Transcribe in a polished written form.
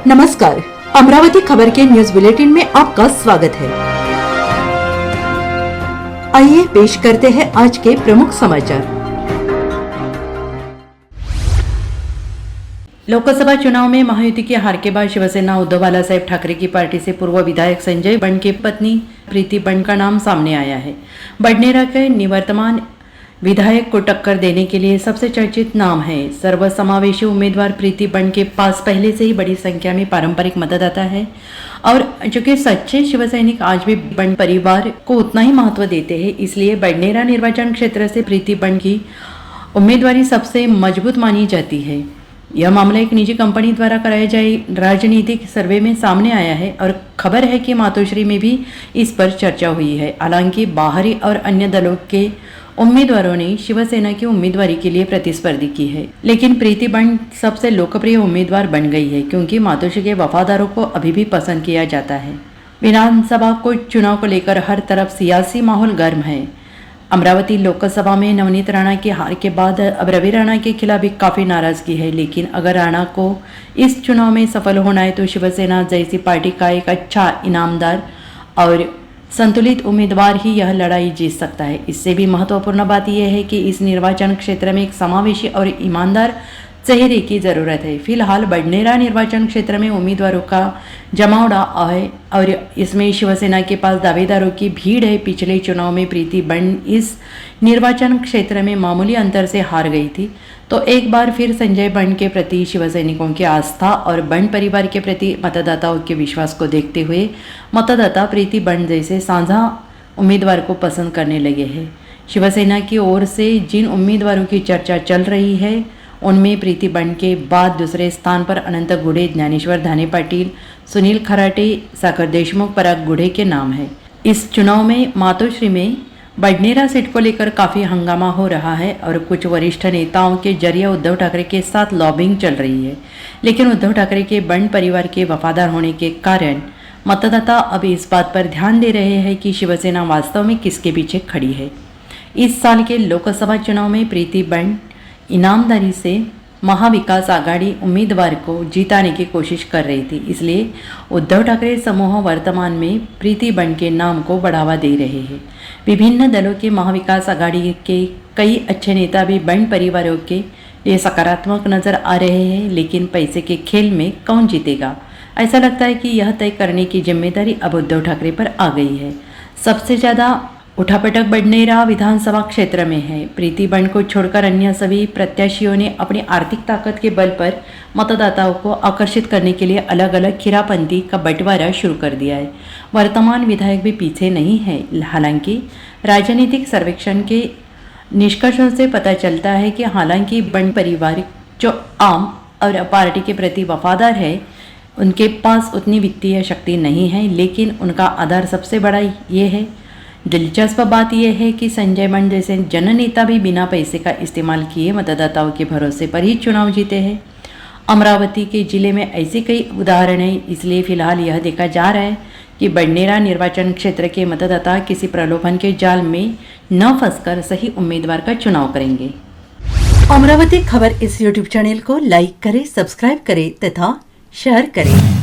नमस्कार, अमरावती खबर के न्यूज बुलेटिन में आपका स्वागत है। आइए पेश करते हैं आज के प्रमुख समाचार। लोकसभा चुनाव में महायुति की हार के बाद शिवसेना उद्धव बालासाहेब ठाकरे की पार्टी से पूर्व विधायक संजय बंड की पत्नी प्रीति बंड का नाम सामने आया है। बडनेरा के निवर्तमान विधायक को टक्कर देने के लिए सबसे चर्चित नाम है। सर्वसमावेशी उम्मीदवार प्रीति बंड के पास पहले से ही बड़ी संख्या में पारंपरिक मतदाता है और चूंकि सच्चे शिवसैनिक आज भी बंड परिवार को उतना ही महत्व देते हैं, इसलिए बडनेरा निर्वाचन क्षेत्र से प्रीति बंड की उम्मीदवारी सबसे मजबूत मानी जाती है। यह मामला एक निजी कंपनी द्वारा कराए जाए राजनीतिक सर्वे में सामने आया है और खबर है कि मातोश्री में भी इस पर चर्चा हुई है। हालांकि बाहरी और अन्य दलों के उम्मीदवारों ने शिवसेना की उम्मीदवारी के लिए प्रतिस्पर्धी की है, लेकिन प्रीति बंड सबसे लोकप्रिय उम्मीदवार बन गई है क्योंकि मातोश्री के वफादारों को अभी भी पसंद किया जाता है। विधानसभा को चुनाव को लेकर हर तरफ सियासी माहौल गर्म है। अमरावती लोकसभा में नवनीत राणा की हार के बाद अब रवि राणा के खिलाफ भी काफी नाराजगी है, लेकिन अगर राणा को इस चुनाव में सफल होना है तो शिवसेना जैसी पार्टी का एक अच्छा इनामदार और संतुलित उम्मीदवार ही यह लड़ाई जीत सकता है। इससे भी महत्वपूर्ण बात यह है कि इस निर्वाचन क्षेत्र में एक समावेशी और ईमानदार चेहरे की जरूरत है। फिलहाल बडनेरा निर्वाचन क्षेत्र में उम्मीदवारों का जमावड़ा है और इसमें शिवसेना के पास दावेदारों की भीड़ है। पिछले चुनाव में प्रीति बंड इस निर्वाचन क्षेत्र में मामूली अंतर से हार गई थी, तो एक बार फिर संजय बंड के प्रति शिवसैनिकों की आस्था और बंड परिवार के प्रति मतदाताओं के विश्वास को देखते हुए मतदाता प्रीति बंड जैसे साझा उम्मीदवार को पसंद करने लगे हैं। शिवसेना की ओर से जिन उम्मीदवारों की चर्चा चल रही है उनमें प्रीति बंड के बाद दूसरे स्थान पर अनंत गुढे, ज्ञानेश्वर धाने पाटील, सुनील खराटे, सागर देशमुख, पराग गुढे के नाम है। इस चुनाव में मातोश्री में बडनेरा सीट को लेकर काफी हंगामा हो रहा है और कुछ वरिष्ठ नेताओं के जरिए उद्धव ठाकरे के साथ लॉबिंग चल रही है, लेकिन उद्धव ठाकरे के बंड परिवार के वफादार होने के कारण मतदाता अब इस बात पर ध्यान दे रहे हैं कि शिवसेना वास्तव में किसके पीछे खड़ी है। इस साल के लोकसभा चुनाव में प्रीति बंड इनामदारी से महाविकास आघाड़ी उम्मीदवार को जिताने की कोशिश कर रही थी, इसलिए उद्धव ठाकरे समूह वर्तमान में प्रीति बंड के नाम को बढ़ावा दे रहे हैं। विभिन्न दलों के महाविकास आघाड़ी के कई अच्छे नेता भी बंड परिवारों के लिए सकारात्मक नजर आ रहे हैं, लेकिन पैसे के खेल में कौन जीतेगा, ऐसा लगता है कि यह तय करने की जिम्मेदारी अब उद्धव ठाकरे पर आ गई है। सबसे ज़्यादा उठापटक बडनेरा विधानसभा क्षेत्र में है। प्रीति बंड को छोड़कर अन्य सभी प्रत्याशियों ने अपनी आर्थिक ताकत के बल पर मतदाताओं को आकर्षित करने के लिए अलग अलग खीरापंथी का बंटवारा शुरू कर दिया है। वर्तमान विधायक भी पीछे नहीं है। हालांकि राजनीतिक सर्वेक्षण के निष्कर्षों से पता चलता है कि हालांकि बंड परिवार जो आम और पार्टी के प्रति वफादार है, उनके पास उतनी वित्तीय शक्ति नहीं है, लेकिन उनका आधार सबसे बड़ा ये है। दिलचस्प बात यह है कि संजय बंड जैसे जननेता भी बिना पैसे का इस्तेमाल किए मतदाताओं के भरोसे पर ही चुनाव जीते हैं। अमरावती के जिले में ऐसे कई उदाहरण हैं, इसलिए फिलहाल यह देखा जा रहा है कि बडनेरा निर्वाचन क्षेत्र के मतदाता किसी प्रलोभन के जाल में न फंसकर सही उम्मीदवार का चुनाव करेंगे। अमरावती खबर इस यूट्यूब चैनल को लाइक करें, सब्सक्राइब करें तथा शेयर करें।